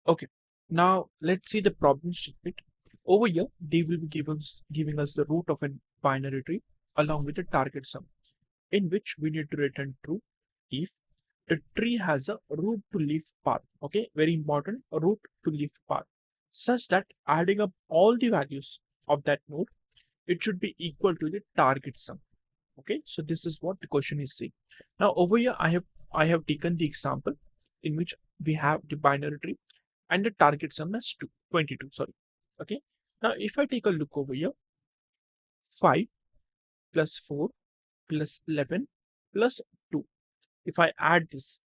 Okay, now let's see the problem statement. Over here, they will be giving us the root of a binary tree along with the target sum, in which we need to return true if the tree has a root to leaf path. Okay, very important, a root to leaf path, such that adding up all the values of that node, it should be equal to the target sum. Okay, so this is what the question is saying. Now over here, I have taken the example in which we have the binary tree and the target sum as 22. Sorry. Okay. Now if I take a look over here, 5 plus 4 plus 11 plus 2. If I add this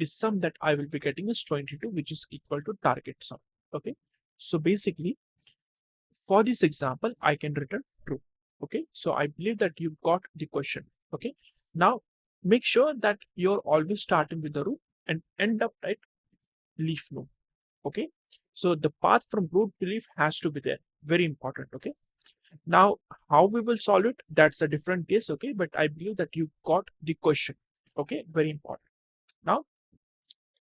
sum that I will be getting is 22, which is equal to target sum. Okay. So basically, for this example, I can return true. Okay. So I believe that you got the question. Okay. Now make sure that you're always starting with the root and end up at leaf node. Okay. So the path from root to leaf has to be there. Very important. Okay. Now, how we will solve it, that's a different case. Okay. But I believe that you got the question. Okay. Very important. Now,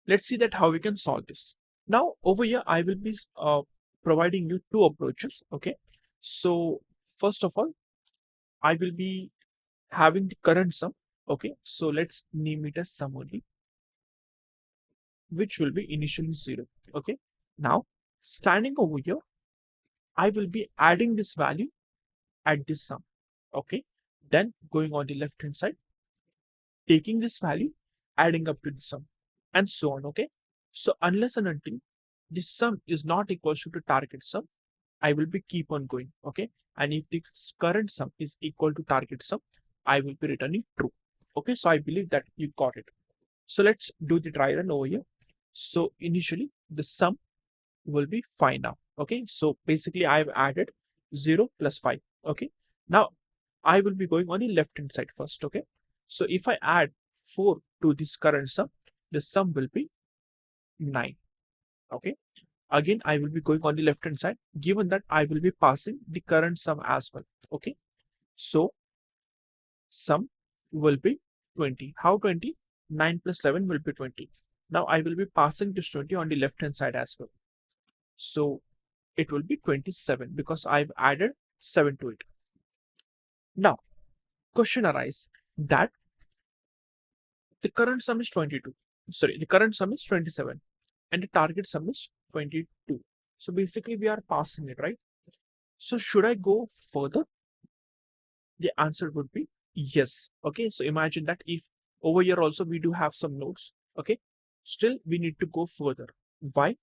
let's see that how we can solve this. Now, over here, I will be providing you two approaches. Okay. So first of all, I will be having the current sum. Okay. So let's name it as sum only, which will be initially 0. Okay. Now, standing over here, I will be adding this value at this sum. Okay. Then going on the left hand side, taking this value, adding up to the sum, and so on. Okay. So unless and until this sum is not equal to the target sum, I will be keep on going. Okay. And if the current sum is equal to target sum, I will be returning true. Okay. So I believe that you got it. So let's do the try run over here. So initially the sum will be 5 now. Okay. So basically I've added 0 plus 5. Okay. Now I will be going on the left hand side first. Okay. So if I add 4 to this current sum, the sum will be 9. Okay. Again, I will be going on the left hand side, given that I will be passing the current sum as well. Okay. So sum will be 20. How 20? 9 plus 11 will be 20. Now I will be passing this 20 on the left hand side as well. So it will be 27 because I've added 7 to it. Now, question arises that the current sum is 22. Sorry, the current sum is 27 and the target sum is 22. So basically we are passing it, right? So should I go further? The answer would be yes. Okay, so imagine that if over here also we do have some nodes, okay, still we need to go further. Why?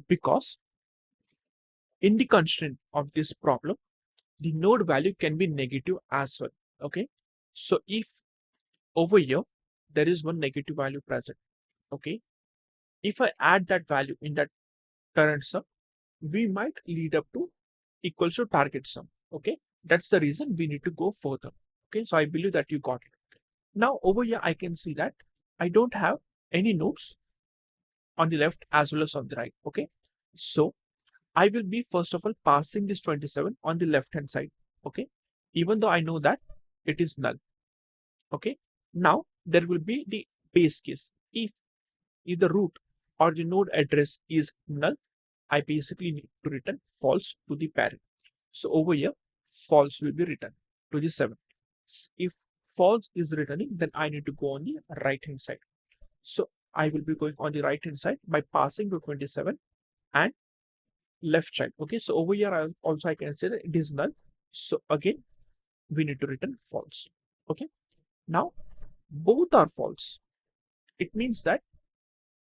Because in the constraint of this problem, the node value can be negative as well. Okay, so if over here there is one negative value present, okay, if I add that value in that current sum, we might lead up to equals to target sum. Okay, that's the reason we need to go further. Okay, so I believe that you got it. Now over here I can see that I don't have any nodes on the left as well as on the right. Okay, so I will be first of all passing this 27 on the left hand side. Okay, even though I know that it is null. Okay, now there will be the base case. If the root or the node address is null, I basically need to return false to the parent. So over here, false will be returned to the 7. If false is returning, then I need to go on the right hand side. So I will be going on the right hand side by passing to 27 and left child. Okay, so over here I can say that it is null. So again, we need to return false. Okay, now both are false. It means that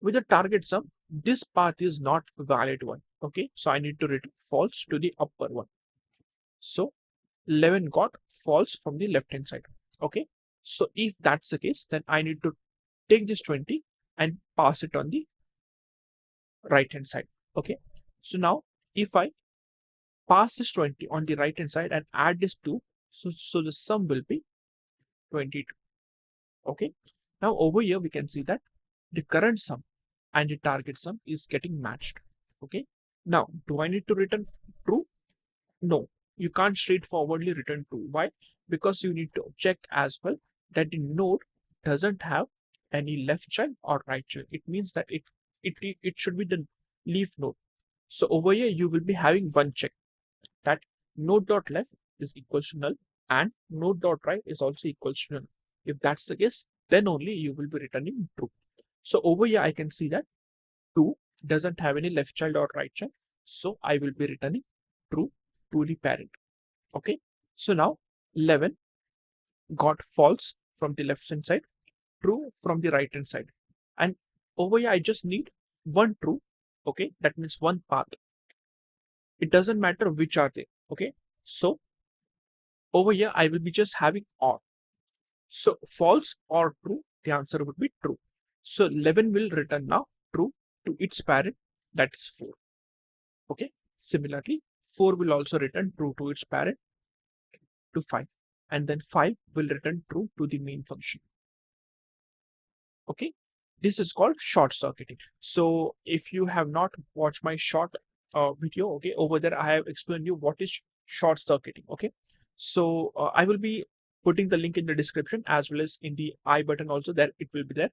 with the target sum, this path is not a valid one. Okay, so I need to return false to the upper one. So 11 got false from the left hand side. Okay, so if that's the case, then I need to take this 20 and pass it on the right hand side. Okay, so now if I pass this 20 on the right hand side and add this 2, so the sum will be 22. Okay, now over here we can see that the current sum and the target sum is getting matched. Okay, now do I need to return true? No, you can't straightforwardly return true. Why? Because you need to check as well that the node doesn't have any left child or right child. It means that it should be the leaf node. So over here, you will be having one check that node.left is equals to null and node.right is also equals to null. If that's the case, then only you will be returning true. So over here, I can see that 2 doesn't have any left child or right child. So I will be returning true to the parent. Okay. So now 11 got false from the left hand side, true from the right hand side. And over here, I just need one true. Okay. That means one path. It doesn't matter which are they. Okay. So over here, I will be just having OR. So false or true, the answer would be true. So 11 will return now true to its parent, that is 4. Okay. Similarly, 4 will also return true to its parent to 5. And then 5 will return true to the main function. Okay. This is called short circuiting. So if you have not watched my short video, okay, over there I have explained you what is short circuiting. Okay. So I will be putting the link in the description as well as in the I button also, there it will be there.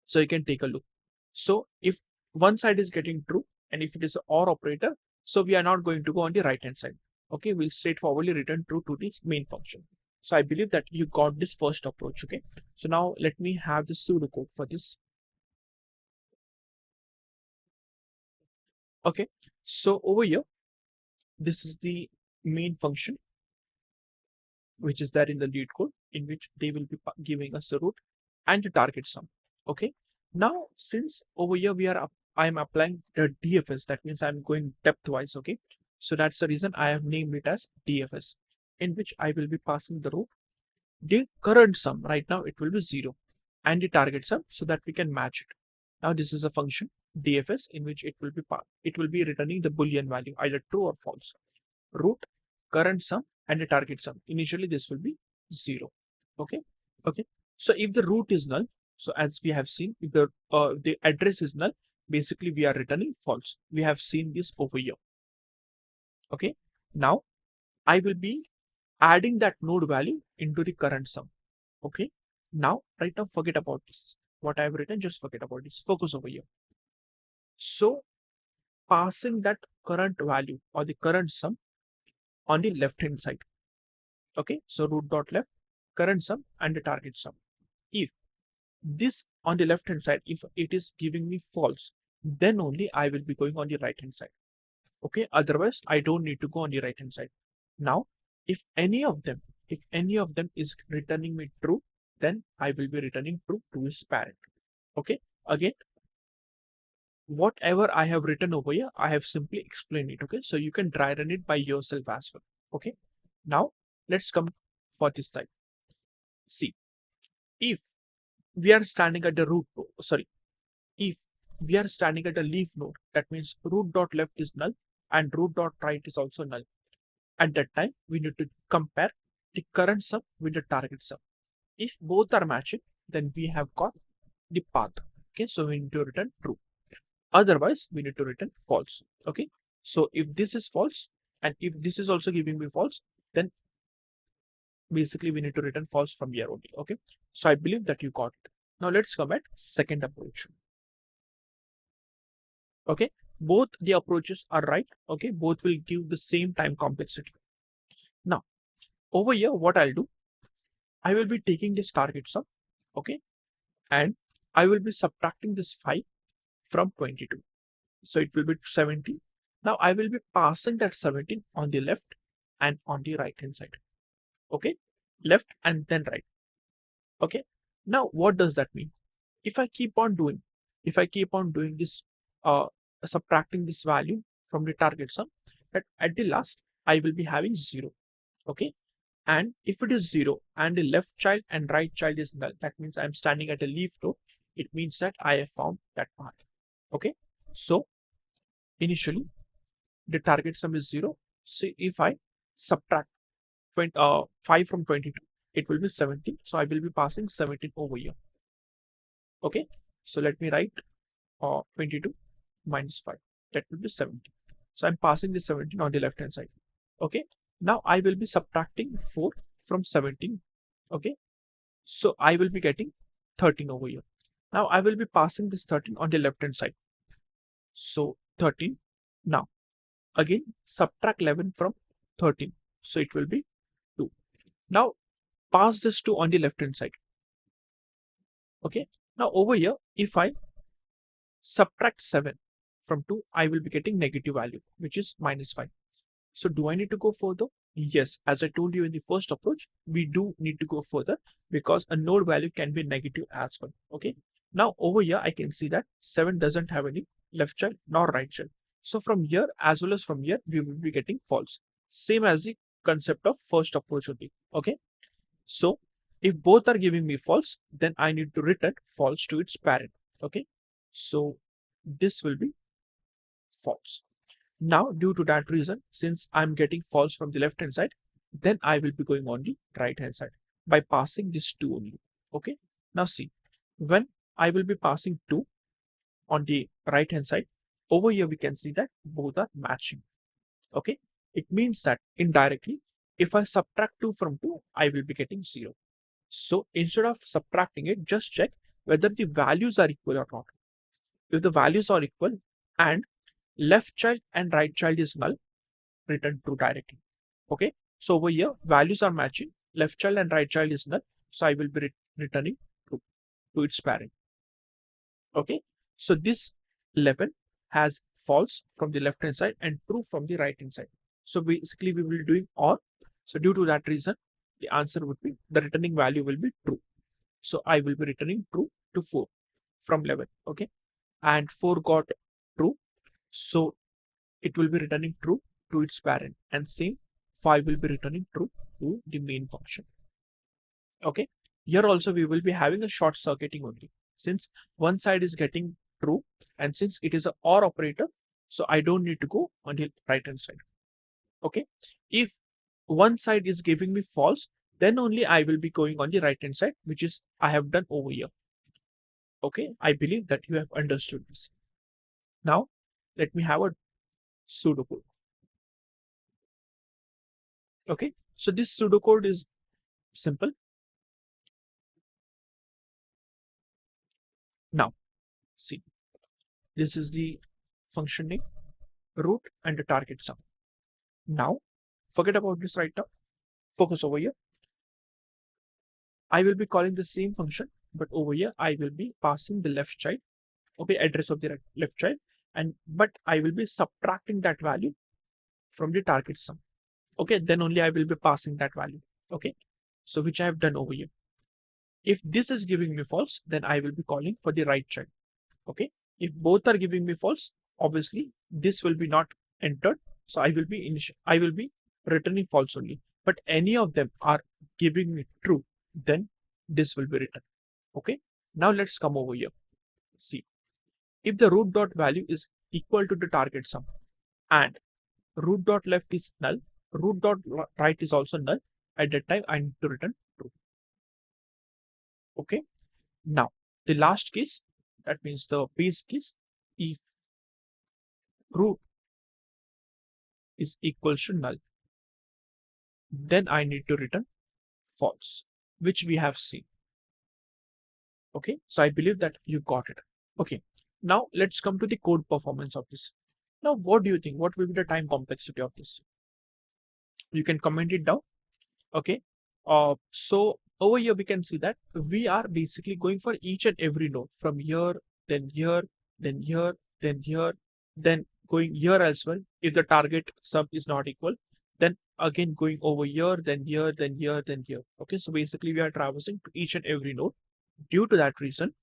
So you can take a look. So if one side is getting true and if it is an OR operator, so we are not going to go on the right hand side. Okay, we'll straightforwardly return true to the main function. So I believe that you got this first approach. Okay, so now let me have the pseudocode for this. Okay, so over here, this is the main function which is there in the LeetCode, in which they will be giving us the root and the target sum. Okay, now since over here I'm applying the DFS, that means I'm going depth-wise. Okay, so that's the reason I have named it as DFS, in which I will be passing the root, the current sum. Right now it will be 0, and the target sum, so that we can match it. Now this is a function DFS in which it will be returning the boolean value, either true or false. Root, current sum, and the target sum. Initially this will be 0. Okay. So if the root is null, so as we have seen, if the address is null, basically we are returning false. We have seen this over here. Okay, now I will be adding that node value into the current sum. Okay, now right now forget about this. What I have written, just forget about this. Focus over here. So passing that current value or the current sum on the left hand side. Okay, so root.left, current sum, and the target sum. If this on the left hand side, if it is giving me false, then only I will be going on the right hand side. Okay, otherwise I don't need to go on the right hand side. Now if any of them is returning me true, then I will be returning true to its parent. Okay, again, whatever I have written over here, I have simply explained it. Okay, so you can dry run it by yourself as well. Okay, now let's come for this side. See, if we are standing at the root node, if we are standing at a leaf node, that means root.left is null and root.right is also null. At that time, we need to compare the current sum with the target sum. If both are matching, then we have got the path. Okay, so we need to return true. Otherwise, we need to return false. Okay, so if this is false and if this is also giving me false, then basically we need to return false from here only. Okay, so I believe that you got it. Now let's come at second approach. Okay, both the approaches are right. Okay, both will give the same time complexity. Now over here, what I'll do, I will be taking this target sum. Okay, and I will be subtracting this 5 from 22. So it will be 17. Now I will be passing that 17 on the left and on the right hand side. Okay, left and then right. Okay, now what does that mean? If I keep on doing this, subtracting this value from the target sum, that at the last I will be having 0. Okay, and if it is 0 and the left child and right child is null, that means I'm standing at a leaf node. It means that I have found that path. Okay, so initially the target sum is 0. So if I subtract 5 from 22, it will be 17. So I will be passing 17 over here. Okay, so let me write 22 minus 5. That will be 17. So I'm passing the 17 on the left hand side. Okay, now I will be subtracting 4 from 17. Okay, so I will be getting 13 over here. Now I will be passing this 13 on the left hand side. So 13. Now again subtract 11 from 13, so it will be 2. Now pass this 2 on the left hand side. Okay, now over here if I subtract 7 from 2, I will be getting negative value, which is -5. So do I need to go further? Yes, as I told you in the first approach, we do need to go further because a node value can be negative as well. Okay, now over here I can see that 7 doesn't have any left child nor right child. So from here as well as from here, we will be getting false. Same as the concept of first approach only. Okay, so if both are giving me false, then I need to return false to its parent. Okay, so this will be false. Now, due to that reason, since I'm getting false from the left hand side, then I will be going on the right hand side by passing this 2 only. Okay, now see, when I will be passing 2 on the right hand side, over here we can see that both are matching. Okay, it means that indirectly, if I subtract 2 from 2, I will be getting 0. So instead of subtracting it, just check whether the values are equal or not. If the values are equal and left child and right child is null, return true directly. Okay, so over here values are matching, left child and right child is null, so I will be returning true to its parent. Okay, so this 11 has false from the left hand side and true from the right hand side. So basically we will be doing OR. So due to that reason, the answer would be the returning value will be true. So I will be returning true to 4 from 11. Okay, and 4 got true, so it will be returning true to its parent, and same 5 will be returning true to the main function. Okay, here also we will be having a short circuiting only, since one side is getting true and since it is a OR operator, so I don't need to go on the right hand side. Okay, if one side is giving me false, then only I will be going on the right hand side, which is I have done over here. Okay, I believe that you have understood this. Now let me have a pseudocode. Okay, so this pseudocode is simple. Now see, this is the function name, root, and the target sum. Now forget about this right now, focus over here. I will be calling the same function, but over here I will be passing the left child, okay, address of the left child, and but I will be subtracting that value from the target sum. Okay, then only I will be passing that value. Okay, so which I have done over here. If this is giving me false, then I will be calling for the right child. Okay, if both are giving me false, obviously this will be not entered, so I will be returning false only. But any of them are giving me true, then this will be written. Okay, now let's come over here. See, if the root dot value is equal to the target sum and root dot left is null, root dot right is also null, at that time I need to return true. Okay, now the last case, that means the base case, if root is equal to null, then I need to return false, which we have seen. Okay, so I believe that you got it. Okay, now let's come to the code performance of this. Now what do you think? What will be the time complexity of this? You can comment it down. Okay, so over here we can see that we are basically going for each and every node from here, then here, then here, then here, then going here as well. If the target sum is not equal, then again going over here, then here, then here, then here. Okay, so basically we are traversing to each and every node. Due to that reason,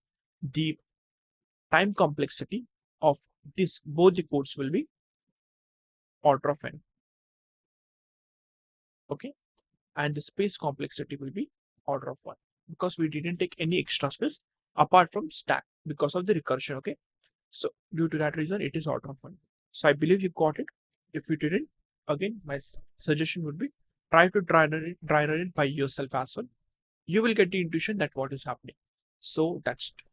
the time complexity of this both the codes will be order of n. Okay, and the space complexity will be order of 1 because we didn't take any extra space apart from stack because of the recursion. Okay, so due to that reason it is order of 1. So I believe you got it. If you didn't, again my suggestion would be try to dry run it by yourself as well. You will get the intuition that what is happening. So that's it.